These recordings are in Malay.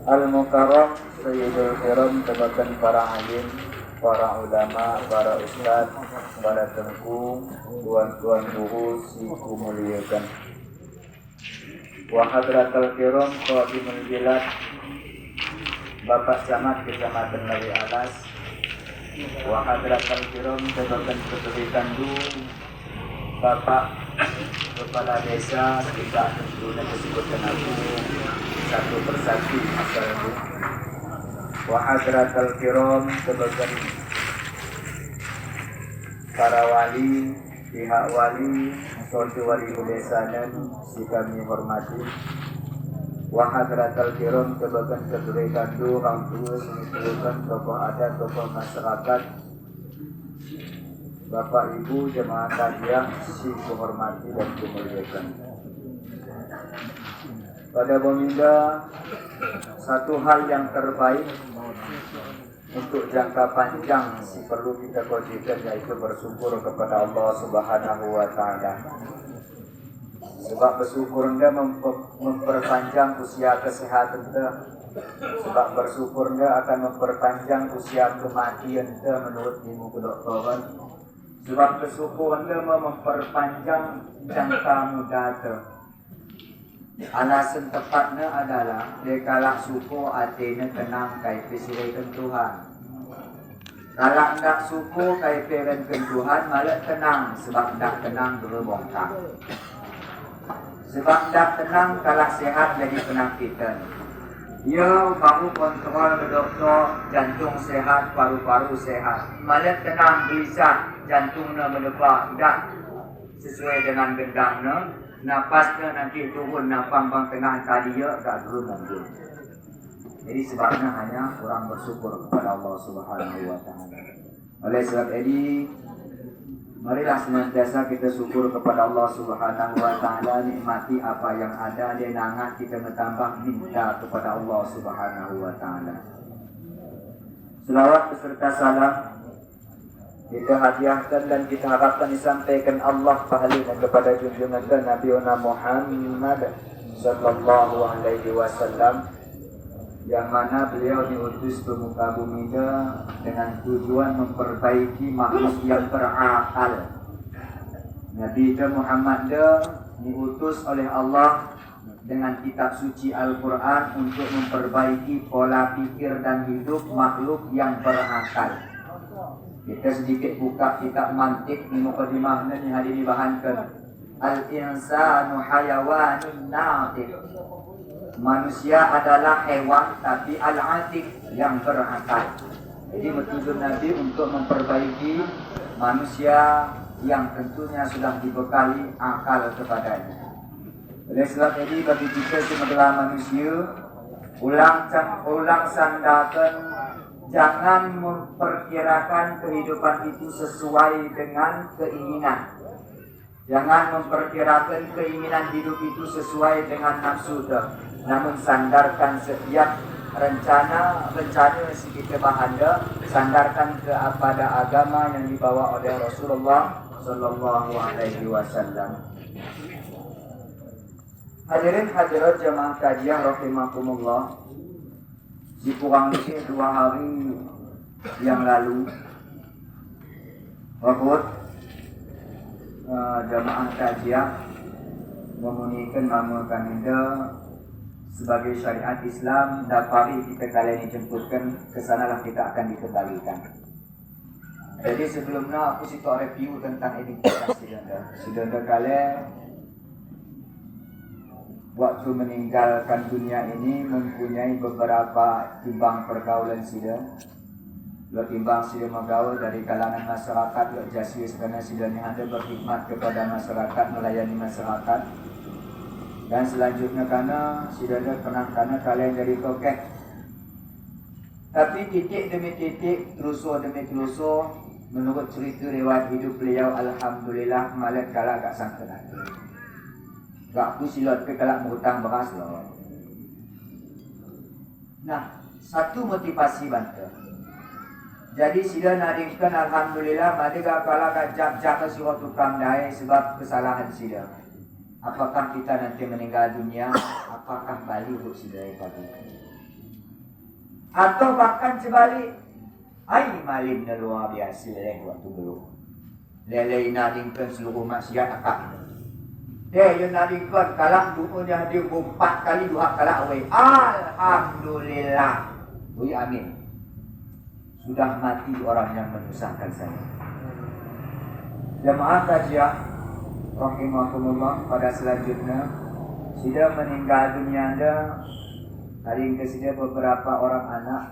Al-Mukarram Sayyidul Kiram tebakan para alim, para ulama, para ustaz, para tengku, tuan-tuan guru, siku muliakan. Wa hadratul kiram qadimul bilad, Bapak Camat Kecamatan Lawi Alas. Wa hadratul kiram tebakan Ketua Kandu, Bapak Kepala Desa, kita tentunya disebutkan aku satu persatu asal itu. Wa hadratul kiram tebakan para wali, pihak wali, konti wali desa dan si kami hormati. Wa hadratul kiram tebakan Ketua Kandu, orang tua, semestikan tokoh adat, tokoh masyarakat, Bapak Ibu jemaah takziah, si kuhormati dan kumuliakan. Pada peminda, satu hal yang terbaik untuk jangka panjang si perlu kita wajibkan, yaitu bersyukur kepada Allah Subhanahu wa Ta'ala. Sebab bersyukur anda memperpanjang usia kesehatan anda. Sebab bersyukur anda akan memperpanjang usia kematian anda menurut ilmu kedokteran. Sebab bersyukur anda memperpanjang jangka muda anda. Alasan tepatnya adalah dekala syukur hatinya tenang kai pisirkan Tuhan. Kalau tidak syukur kai pisirkan Tuhan malah tenang, sebab tidak tenang dulu bongkar. Sebab tidak tenang kalau sehat jadi penyakitan. Ya baru kontrol ke doktor, jantung sehat, paru-paru sehat. Malah tenang gelisah, jantungnya mendepak, tidak sesuai dengan gendangnya. Napasnya nanti turun, napang tengah tadi ya, tak turun nanti. Jadi sebabnya hanya kurang bersyukur kepada Allah Subhanahu wa Ta'ala. Oleh sebab ini, marilah senantiasa kita syukur kepada Allah Subhanahu wa Ta'ala, nikmati apa yang ada, dia nangat kita bertambah minta kepada Allah Subhanahu wa Ta'ala. Selawat beserta salam kita hadiahkan dan kita harapkan disampaikan Allah pahalanya kepada junjungan Nabi Muhammad sallallahu alaihi wasallam, yang mana beliau diutus ke muka bumi dengan tujuan memperbaiki makhluk yang berakal. Nabi Muhammad diutus oleh Allah dengan kitab suci Al-Quran untuk memperbaiki pola pikir dan hidup makhluk yang berakal. Kita sedikit buka kitab mantik di mukadimah ini hari dibahankan. Al-insanu hayawanun natiq. Manusia adalah hewan tapi al-atiq, yang berakal. Jadi menuntut Nabi untuk memperbaiki manusia yang tentunya sudah dibekali akal kepadanya. Oleh sebab ini bagi kita sebagai manusia, ulang sandakan, jangan memperkirakan kehidupan itu sesuai dengan keinginan. Jangan memperkirakan keinginan hidup itu sesuai dengan nafsu. Namun sandarkan setiap rencana si kita bahanda, sandarkan kepada agama yang dibawa oleh Rasulullah sallallahu alaihi wasallam. Hadirin hadirat jamaah kajian rahimakumullah. Di kurang lebih 2 hari yang lalu, jamaah kajian memunikan nama kanida sebagai syariat Islam. Dapari kita kali ini jemputkan ke sanalah kita akan dikembalikan. Jadi sebelumnya aku situ review tentang identitas Sidanda kali waktu meninggalkan dunia ini mempunyai beberapa timbang pergaulan sida. Dua timbang sida menggaul dari kalangan masyarakat, dua jasius karena sida ni ada berkhidmat kepada masyarakat, melayani masyarakat. Dan selanjutnya karena sida pernah karena kalian jadi tokek. Tapi titik demi titik, teruso demi teruso, menurut cerita riwayat hidup beliau, alhamdulillah malah kalah agak sangka nanti. Gak aku silot ke kalau berhutang beras loh. Nah, satu motivasi bantu. Jadi sida nadingkan alhamdulillah madega kala kajak-jak sira tukang dae sebab kesalahan sida. Apakah kita nanti meninggal dunia, apakah balik sida tadi? Atau bahkan sebalik, ai malim luar biasa waktu dulu. Lelai nadingkan seluruh maksiat akak. Dia yang nadingkan kalah dunia dia 4 kali 2 kalah awal. Alhamdulillah. Ui amin. Sudah mati orang yang menyusahkan saya. Jemaah kajian rahimahumullah, pada selanjutnya sudah meninggal dunia anda. Hari ini sudah beberapa orang anak.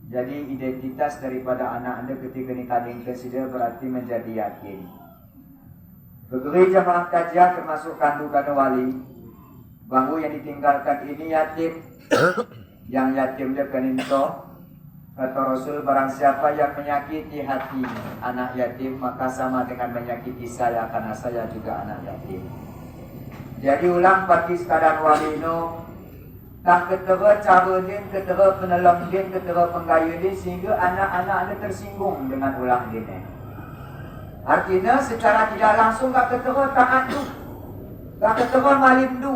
Jadi identitas daripada anak anda ketika nikah sudah berarti menjadi yatim. Begitu jemaah kajian termasuk kandungan wali, bahu yang ditinggalkan ini yatim. Yang yatim dia keninto. Kata Rasul, barang siapa yang menyakiti hati anak yatim, maka sama dengan menyakiti saya, karena saya juga anak yatim. Jadi ulang bagi sekadar walino, tak ketera cara din, ketera penolong din, ketera penggaya din, sehingga anak-anak anda tersinggung dengan ulang din. Artinya secara tidak langsung tak ketera taat tu, tak ketera malim tu,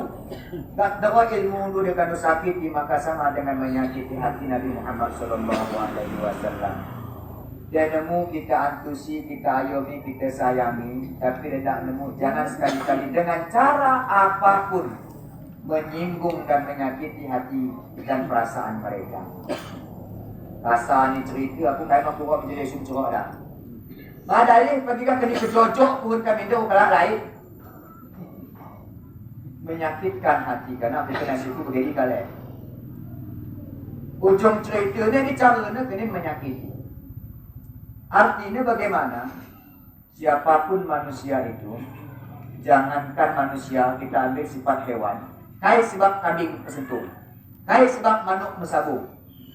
tak ketera ilmu tu dia kena sakiti, maka sama dengan menyakiti hati Nabi Muhammad SAW. Dia nemu kita antusi, kita ayomi, kita sayangi, tapi dia tak nemu jangan sekali-kali dengan cara apapun menyinggung dan menyakiti hati dan perasaan mereka. Rasa ni cerita aku kayak mampu buat menjadi sumcerok dah. Madalih pergikan kena kejojok pun kami dah kalau lain. Menyakitkan hati kerana kita nasi itu berdiri kali. Ujung ceritanya ni caranya kena menyakiti. Artinya bagaimana? Siapapun manusia itu, jangankan manusia, kita ambil sifat hewan. Kai sebab kambing kesentuh, kai sebab manuk mesabung,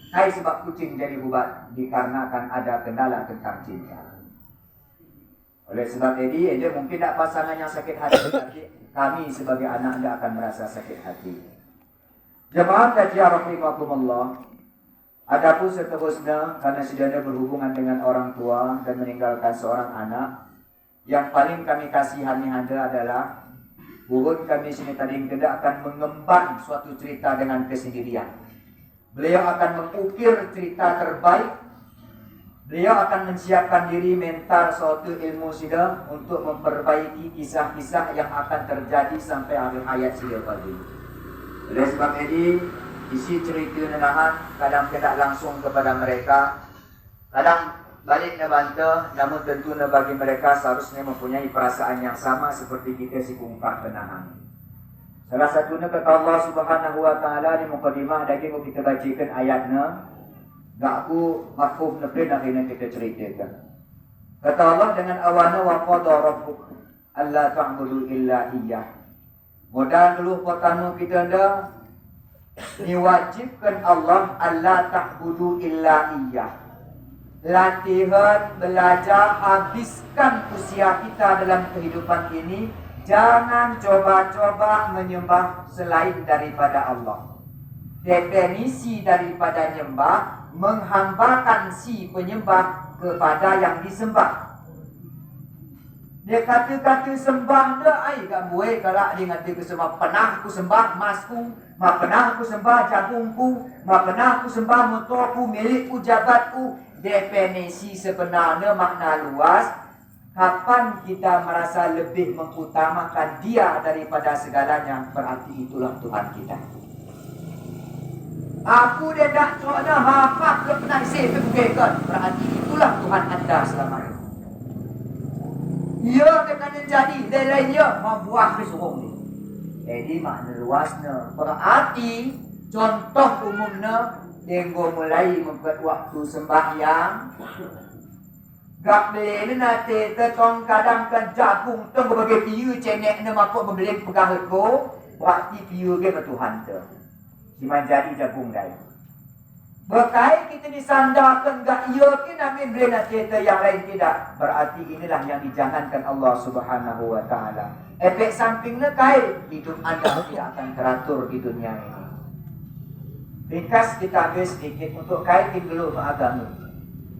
kai sebab kucing jadi ubat, dikarenakan ada kendala tentang cinta. Oleh sebab ini, dia mungkin tak pasangan yang sakit hati, tapi kami sebagai anak anda akan merasa sakit hati. Jemaah kajian rahimakumullah. Adapun seterusnya, karena sudah berhubungan dengan orang tua dan meninggalkan seorang anak, yang paling kami kasihani anda adalah urut kami sini tadi tidak akan mengemban suatu cerita dengan kesendirian. Beliau akan mengukir cerita terbaik. Beliau akan menyiapkan diri mental suatu ilmu sida untuk memperbaiki kisah-kisah yang akan terjadi sampai akhir hayat sida tadi. Oleh sebab ini, isi cerita nenahan kadang tidak langsung kepada mereka, kadang balik bantah, namun tentu bagi mereka seharusnya mempunyai perasaan yang sama seperti kita si kungkah penahan. Salah satunya kata Allah Subhanahu wa taala di mukadimah daging kita bacakan ayatnya. Tak aku mafhum lebih nak kita ceritakan. Kata Allah dengan awana wa qada rabbuk alla ta'budu illa iyyah. Modal dulu pertama kita anda diwajibkan Allah alla ta'budu illa iyyah. Latihan belajar habiskan usia kita dalam kehidupan ini, jangan coba-coba menyembah selain daripada Allah. Definisi daripada nyembah, menghambakan si penyembah kepada yang disembah. Dia kata-kata sembah dia, ai tak boleh kalau dia kata ke sembah, pernah aku sembah emasku, pernah aku sembah jagungku, pernah aku sembah motorku, milikku, jabatku. Definisi sebenarnya makna luas. Kapan kita merasa lebih mengutamakan dia daripada segalanya, berarti itulah Tuhan kita. Aku dia tak cakap hafaz ke penasih terbukakan, berarti itulah Tuhan anda selama ini. Ia akan jadi, dia lainnya membuat kesuruh ni. Jadi makna luasnya, berarti contoh umumnya, Denggo mulai membuat waktu sembahyang. Gak boleh ni nanti tetong kadang kan jagung tu berbagai piu cenek ni makuk membeli pegang ko, berarti piu ke Tuhan tu. Cuma jadi jagung dah. Berkait kita disandarkan gak iya ke namin boleh nak cerita yang lain tidak. Berarti inilah yang dijangankan Allah Subhanahu wa taala. Efek sampingnya kait hidup anda tidak akan teratur di dunia ini. Ringkas kita ambil sedikit untuk kaitin dulu agama.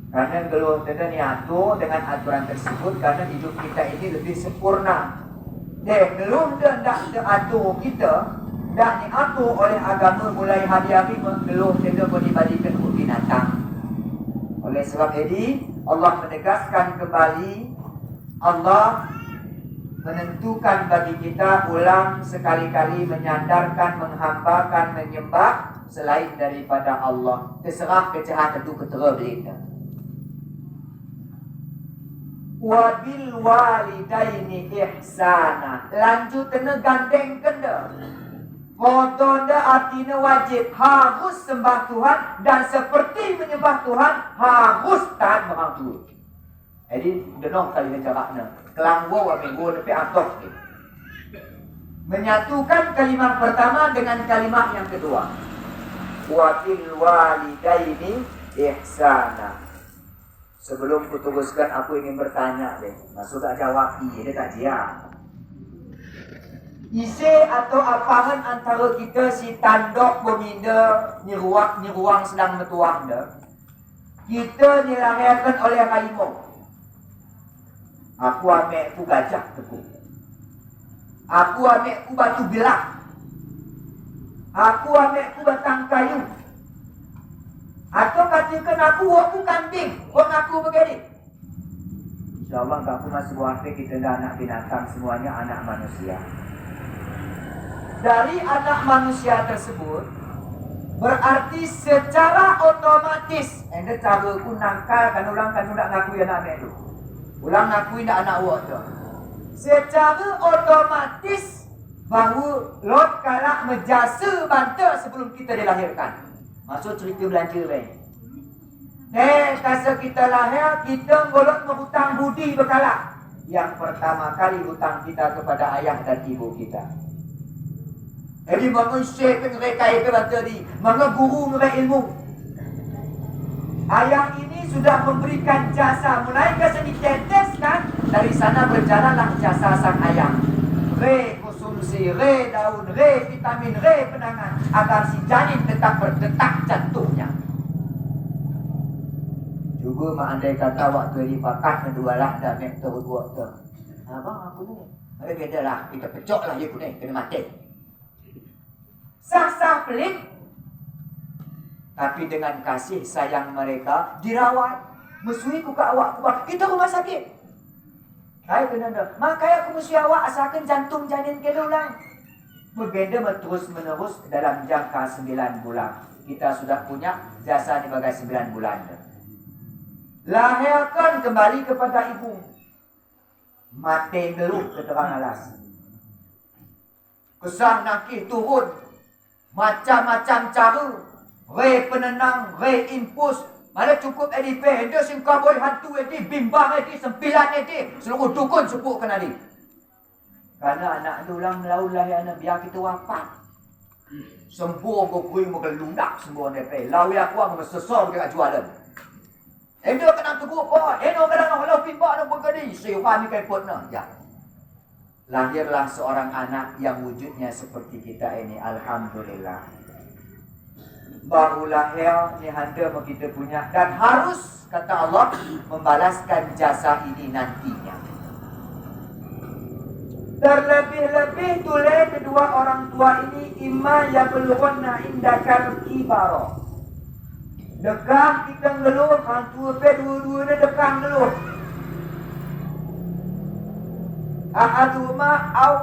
Karena geluh kita ni atur dengan aturan tersebut karena hidup kita ini lebih sempurna. Geluh dia tak diatur kita, tak diatur oleh agama mulai hari-hari geluh kita dibandingkan dengan binatang. Oleh sebab ini Allah menegaskan kembali, Allah menentukan bagi kita ulang sekali-kali menyandarkan, menghambakan, menyembah selain daripada Allah. Terserah kejahatan itu ketera berita. Wabil walidaini ihsana. Lanjut kena gandeng kena. Kodonda artinya wajib, harus sembah Tuhan, dan seperti menyembah Tuhan harus taat orang tua. Jadi denong kali ni caranya. Kelanggo wa minggu lebih atof ni. Menyatukan kalimat pertama dengan kalimat yang kedua. Wabil walidaini ihsana. Sebelum kuteruskan, aku ingin bertanya deh. Maksud tak jawab, dia tak jawab. Isi atau apahan antara kita si tandok berminda ni ruang sedang metuang dah. Kita dilahirkan oleh harimau. Aku ambil ku gajah teku. Aku ambil ku batu bilah. Aku ambil ku batang kayu. Atau katakan aku kambing, aku begini. InsyaAllah aku masih buat kita dah anak binatang, semuanya anak manusia. Dari anak manusia tersebut, berarti secara otomatis, anda cara aku nangkal kan ulang kan nak ngakui anak itu. Ulang ngakui nak anak awak tu. Secara otomatis bahawa Lot kalak menjasa banta sebelum kita dilahirkan. Maksud cerita belanja baik. Kasa kita lahir, kita golok berhutang budi berkala. Yang pertama kali hutang kita kepada ayah dan ibu kita. Jadi mana syekh mereka itu tadi, mana guru mereka ilmu. Ayah ini sudah memberikan jasa, mulai ke sini tetes kan, dari sana berjalanlah jasa sang ayah. Konsumsi, daun, vitamin, penangan, agar si janin tetap berdetak jantungnya. Juga andai kata waktu ini pakat mendualah dan mek terbuat tu. Abang aku ni, ada beda lah, kita pecok lah dia kuning, kena mati. Sah-sah pelik, tapi dengan kasih sayang mereka dirawat. Mesui ku ke awak ku, kita rumah sakit. Saya kena dah. Makanya aku mesti awak asalkan jantung janin kita ulang. Berbeda terus menerus dalam jangka 9 bulan. Kita sudah punya jasa ni bagai 9 bulan. Lahirkan kembali kepada ibu. Mati geluh keterang alas. Kesah nakih turun. Macam-macam cara. Penenang, infus. Mana cukup EDP, dia singkar boleh hantu EDP, bimbang EDP, sempilan EDP, seluruh dukun sebut kenali. Kerana anak tu ulang melaun lahir anak, biar kita wafat. Sembuh kukui muka lunak sembuh EDP. Lawi aku orang sesor dekat jualan. Dia kena tegur pot, dia kena nak bimbang nak bergadi. Sehingga ni kaiput nak. Ya. Lahirlah seorang anak yang wujudnya seperti kita ini. Alhamdulillah. Baru lahir ni handa kita punya, dan harus kata Allah membalaskan jasa ini nantinya. Terlebih-lebih tulis kedua orang tua ini imma yablughanna indakal kibara. Dekang kita ngeluh, hantu dua-dua ni dekang ngeluh. Ahaduma au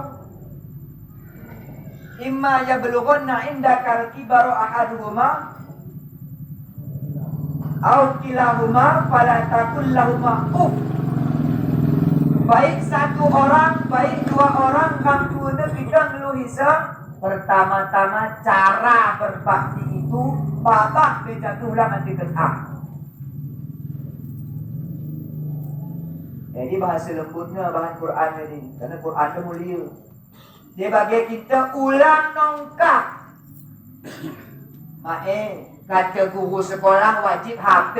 imma yablughanna indakal kibaru ahaduhuma aw kilahuma fala taqul lahumā uff. Baik satu orang, baik dua orang kang tuana kita ngeluh hisab. Pertama-tama cara berbakti itu babah berjatuhlah nanti ketah. Jadi bahasa lembutnya bahan Quran ini, karena Quran itu mulia. Dia bagi kita ulang nongkap. Kata guru sekolah wajib HP.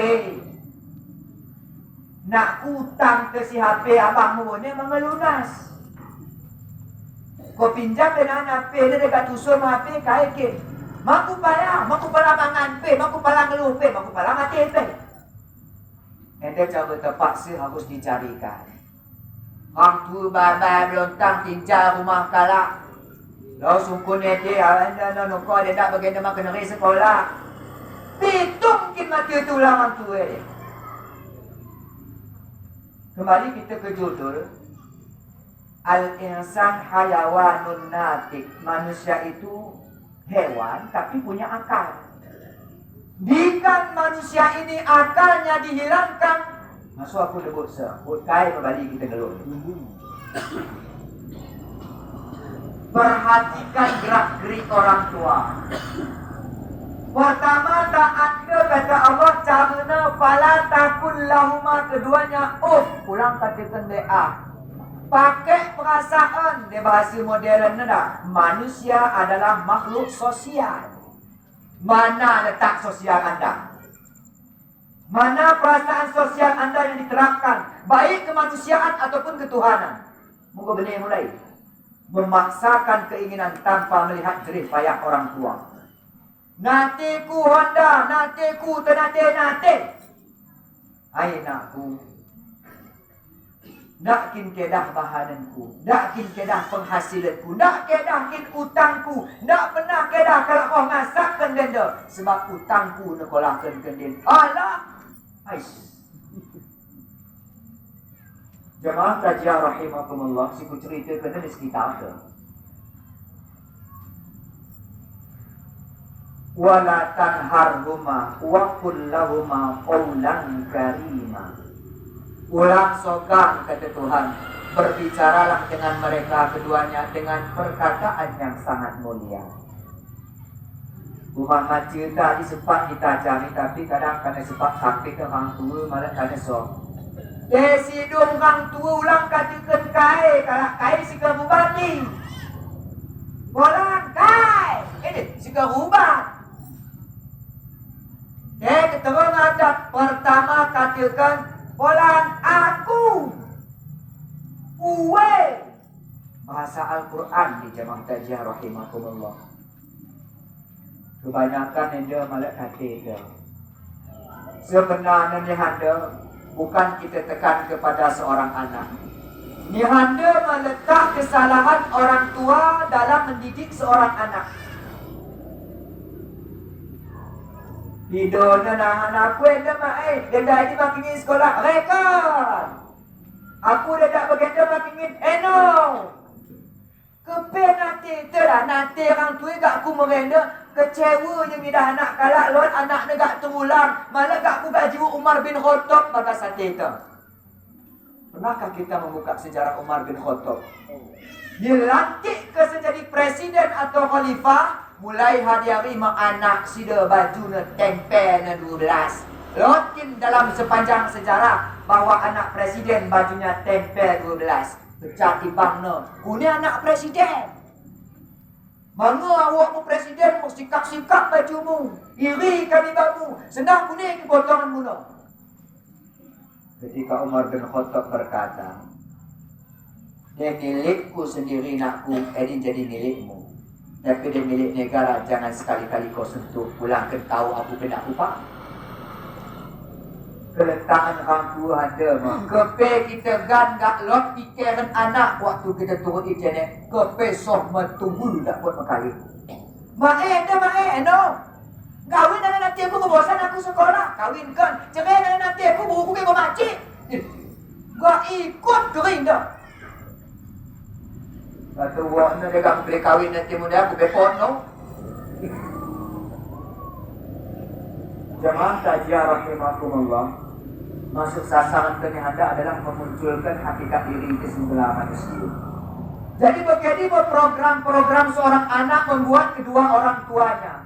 Nak hutang ke si HP abangmu ni mengelunas. Kau pinjam dengan HP dia dekat tusuk HP kaya ke. Maku pala mangan pe, maku pala ngeluh pe, maku pala mati pe. Anda coba terpaksa harus dicarikan. Orang tua babai belontang tinggal rumah kalak. Lalu sungguh dia, anda nak kau dia tak bagi nama kena sekolah. Pitung kin mati tulang orang tua dia. Kembali kita ke judul. Al-insan hayawanun natik. Manusia itu hewan tapi punya akal. Jika manusia ini akalnya dihilangkan, masuk aku debut bukai kembali kita dulu. Perhatikan gerak-gerik orang tua. Pertama taat ke kata Allah carana fala takul lahuma, keduanya pulang katakan doa. Pakai perasaan di bahasa modern dah. Manusia adalah makhluk sosial. Mana letak sosial anda? Mana perasaan sosial anda yang diterapkan, baik kemanusiaan ataupun ketuhanan? Moga benar mulai memaksakan keinginan tanpa melihat jerih payah orang tua. Natiku Honda, natiku tenate. Hai nakku, nak kin kedah bahananku, nak kin kedah penghasilanku, nak kedah kin utangku, nak pernah kedah kalau kau ngasakkan denda sebab utangku nak kolahkan kendin. Alah, ais. Jemaah kajian rahimakumullah, siku cerita kena di sekitar ke. Wala tanharhuma wa qul lahuma qawlan karima. Ulang sogang kata Tuhan, berbicaralah dengan mereka keduanya dengan perkataan yang sangat mulia. Muhammad cerita disepak kita cari, tapi kadang kena sepak sampai ke orang tua malah kena sok. Desi dong orang tua ulang katakan kai, kalau kai sika bubati. Bolang kai, ini sika rubat. Keterang ada pertama katakan bolang aku. Uwe. Bahasa Al-Quran di jamaah kajian rahimakumullah. Kebanyakan yang dia malah kata dia. Sebenarnya ni handa bukan kita tekan kepada seorang anak. Ni handa meletak kesalahan orang tua dalam mendidik seorang anak. Hidupnya nahan aku yang dah dia dah ini makin ingin sekolah rekod. Aku dah tak berkata makin ingin no. Kepe nanti itulah nanti orang tua kat aku merenda kecewa yang dah anak kalak lot anak negak terulang malah kat aku kat jiwa Umar bin Khattab pada saat itu. Pernahkah kita membuka sejarah Umar bin Khattab? Dilantik ke menjadi presiden atau khalifah. Mulai hari-hari mak anak sida baju na tempel na 12. Lotin dalam sepanjang sejarah bahawa anak presiden bajunya tempel 12. Pecah timbang na. Kuni anak presiden. Mana awakmu presiden mu sikap-sikap bajumu. Iri kami bamu. Senang kuni kepotongan muna. Ketika Umar bin Khattab berkata, dia milikku sendiri nakku, ini jadi milikmu. Tapi dia milik negara, jangan sekali-kali kau sentuh. Pulang ke tahu aku kena upah. Keletakan orang tua ada mah. Kepe kita gan gak lot pikiran anak waktu kita turun internet. Kepe soh metunggu tak buat makali. Mae no. Kawin dengan nanti aku kebosan aku sekolah. Kawin kan. Cerai dengan nanti aku buku ke macik. Gak ikut kering dah. Atau wakna dia tak boleh kahwin nanti muda aku bepon no. Jemaah kajian rahimakumullah. Masuk sasaran kami anda adalah memunculkan hakikat diri itu sebelah manusia. Jadi begini program-program seorang anak membuat kedua orang tuanya.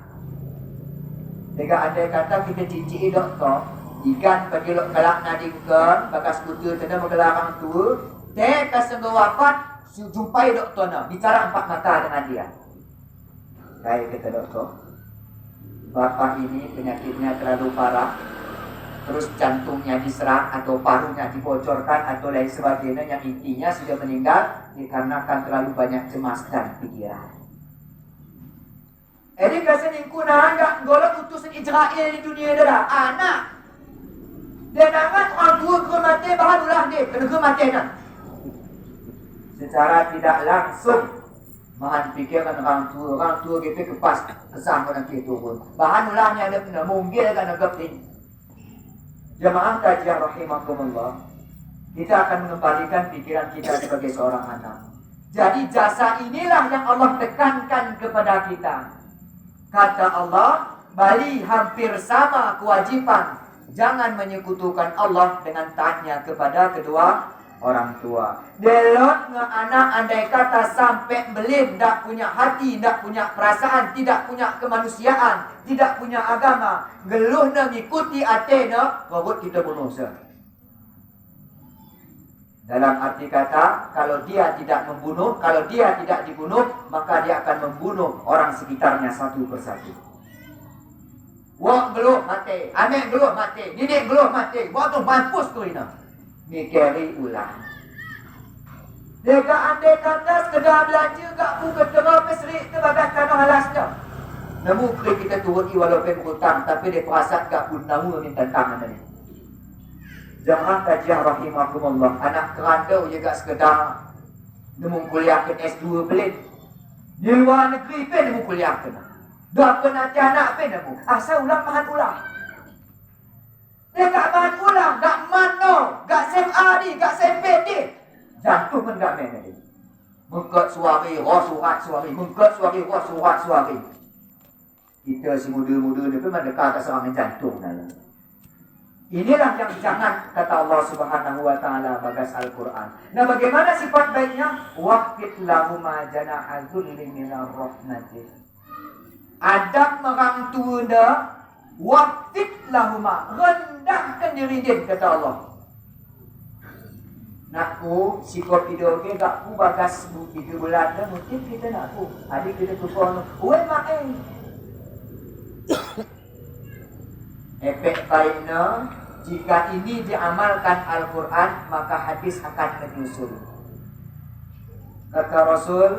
Jika anda kata kita cici doktor, ikan pergi lok kelak nadingkan, bakas kutu tanda menggelar orang tua, teh kasengga wafat. Jumpai doktor nak bicara empat mata dengan dia. Baik kata doktor, bapak ini penyakitnya terlalu parah, terus jantungnya diserang atau parunya dibocorkan atau lain sebagainya, yang intinya sudah meninggal dikarenakan terlalu banyak cemas dan pikiran. Jadi kasih ningku nah enggak golok utusan Israel di dunia dah anak. Dia nangan orang tua ke mati, bahan ulah dia, kena ke mati nak. Secara tidak langsung Mahan fikirkan orang tua kita kepas kesam pada kita turun. Bahan ulahnya ada kena mungkin akan agak ini. Jemaah kajian rahimakumullah, kita akan mengembalikan pikiran kita sebagai seorang anak. Jadi jasa inilah yang Allah tekankan kepada kita. Kata Allah, bali hampir sama kewajipan. Jangan menyekutukan Allah dengan taatnya kepada kedua orang tua. Delot nge anak andai kata sampai belin, tak punya hati, tak punya perasaan, tidak punya kemanusiaan, tidak punya agama, geluh na mengikuti atena, robot kita bunuh sah. Dalam arti kata, kalau dia tidak membunuh, kalau dia tidak dibunuh, maka dia akan membunuh orang sekitarnya satu persatu. Wak geluh mati, anak geluh mati, nenek geluh mati, wak tu mampus tu ini. Mikiri ulang. Dia andai kata sekedar belanja kat buka terang peseri terbagas tanah halasnya. Namun kita turun walaupun berhutang, tapi dia perasan kat pun nama minta tangan ni. Jemaah kajian rahimakumullah, Anak kerandau juga sekedar namun kuliahkan S2 pelit. Di luar negeri pun namun kuliahkan. Dah penati anak pun namun. Asal ulang mahan ulang. Dia tak mahan ulang, tak mano, tak SMA ni, tak SMP ni. Jantung pun tak main ni. Mengkut suari, surat suari, mengkut suari, surat suari. Kita si muda-muda ni pun mendekat ke serangan jantung ni. Inilah yang jangan kata Allah Subhanahu wa taala bagas Al-Quran. Nah, bagaimana sifat baiknya? Waqfid lahuma jana'al dhulli minar rahmati. Adab orang tua dah, waqfid lahuma, rendahkan diri dia kata Allah. Nak ku sikap hidup ke tak ku bagas 3 bulan dah mungkin kita nak ku. Adik kita tukar, "Oi mak efek baiknya, jika ini diamalkan Al-Quran, maka hadis akan menyusul. Kata Rasul,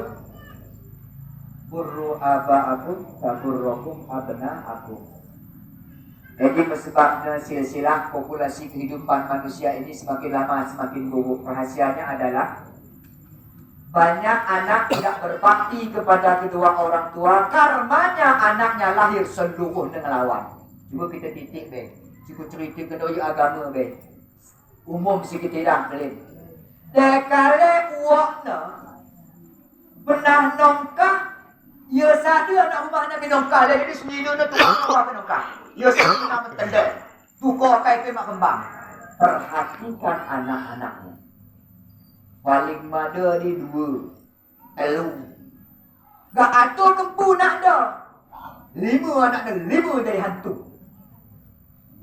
burru aba'akum taburrukum abna'akum. Jadi sebabnya silsilah populasi kehidupan manusia ini semakin lama semakin buruk. Rahasianya adalah banyak anak tidak berbakti kepada kedua orang tua, karenanya anaknya lahir seluruh dengan lawan. Cuba kita titik be. Cuba cerita kedua agama be. Umum sikit tidak boleh. Dekale uakna benah nongkah, ia sadar anak rumah Nabi nongkah. Jadi sendiri na tukar rumah nongkah. Ia sadar nak mentendek. Tukar kai pe mak kembang. Perhatikan anak-anaknya. Paling mada di 2. Elu. Gak atur kempu nak dah. 5 anak dia, 5 dari hantu.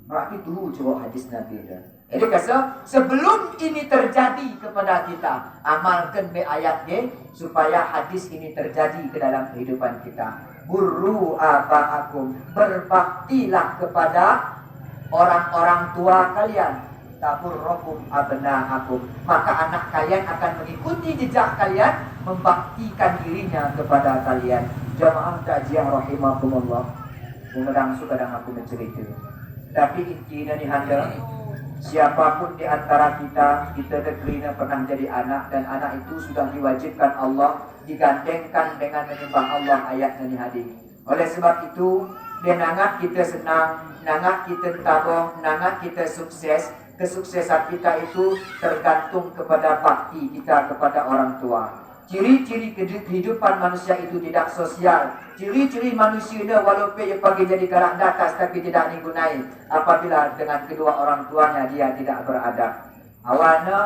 Berarti tu curah hadis Nabi dah. Jadi kata sebelum ini terjadi kepada kita, amalkan be ayat ni supaya hadis ini terjadi ke dalam kehidupan kita. Burru aba'akum, berbaktilah kepada orang-orang tua kalian. Taburrukum abna'akum, maka anak kalian akan mengikuti jejak kalian, membaktikan dirinya kepada kalian. Jamaah kajian rahimakumullah. Kadang kadang aku mencerita. Tapi intinya ni handa, siapapun di antara kita negerinya pernah jadi anak, dan anak itu sudah diwajibkan Allah digandengkan dengan menyembah Allah ayatnya ni hadir. Oleh sebab itu, dia nangat kita senang, nangat kita tabung, nangat kita sukses. Kesuksesan kita itu tergantung kepada bakti kita kepada orang tua. Ciri-ciri kehidupan manusia itu tidak sosial. Ciri-ciri manusia ini walaupun dia pergi jadi karak datas tapi tidak digunai apabila dengan kedua orang tuanya dia tidak beradab. Awalnya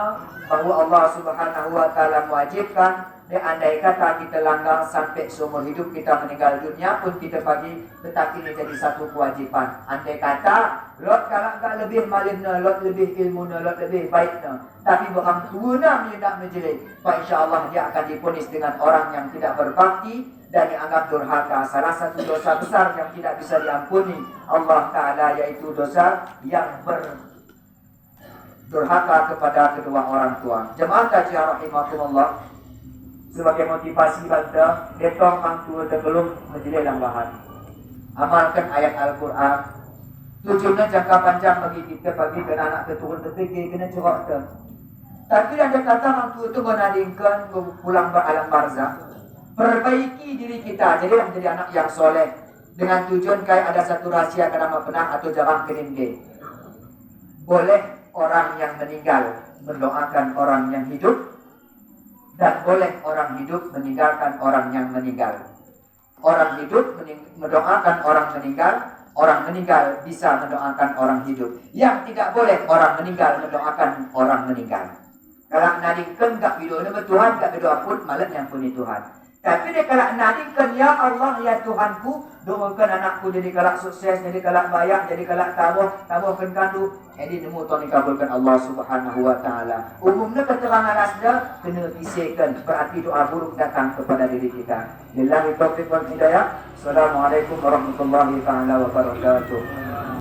bahawa Allah Subhanahu wa taala mewajibkan, andai kata kita langgar sampai seumur hidup kita meninggal dunia pun kita bagi, tetapi ini jadi satu kewajipan. Andai kata lot karak lebih malimna, lot lebih ilmuna, lot lebih baikna, tapi orang tua nak tidak menjerit, maka insya-Allah dia akan diponis dengan orang yang tidak berbakti dan dianggap durhaka. Salah satu dosa besar yang tidak bisa diampuni Allah Ta'ala yaitu dosa yang durhaka kepada kedua orang tua. Jemaah kajian rahimakumullah, sebagai motivasi banda, detong orang tua tergelum menjadi lambahan. Amalkan ayat Al-Quran. Tujuannya jangka panjang bagi kita, bagi kena anak keturun terfikir, kena curah tu. Tapi ada kata orang tua tu menadingkan pulang ke alam barzah. Perbaiki diri kita, jadilah jadi anak yang soleh. Dengan tujuan kayak ada satu rahsia karena pernah atau jarang keningge. Boleh orang yang meninggal mendoakan orang yang hidup, dan boleh orang hidup meninggalkan orang yang meninggal. Orang hidup mendoakan orang meninggal bisa mendoakan orang hidup. Yang tidak boleh orang meninggal mendoakan orang meninggal. Kalau nadingkan tak video nama Tuhan, tak berdoa pun malah yang puni Tuhan. Tapi dia kalau nadingkan, ya Allah, ya Tuhanku, doakan anakku jadi kalak sukses, jadi kalak bayak, jadi kalak tabuhkan kandu. Jadi nemu tuan dikabulkan Allah Subhanahu wa taala. Umumnya keterangan asda kena isikan, berarti doa buruk datang kepada diri kita. Lillahi taufiq wal hidayah. Assalamualaikum warahmatullahi taala wabarakatuh.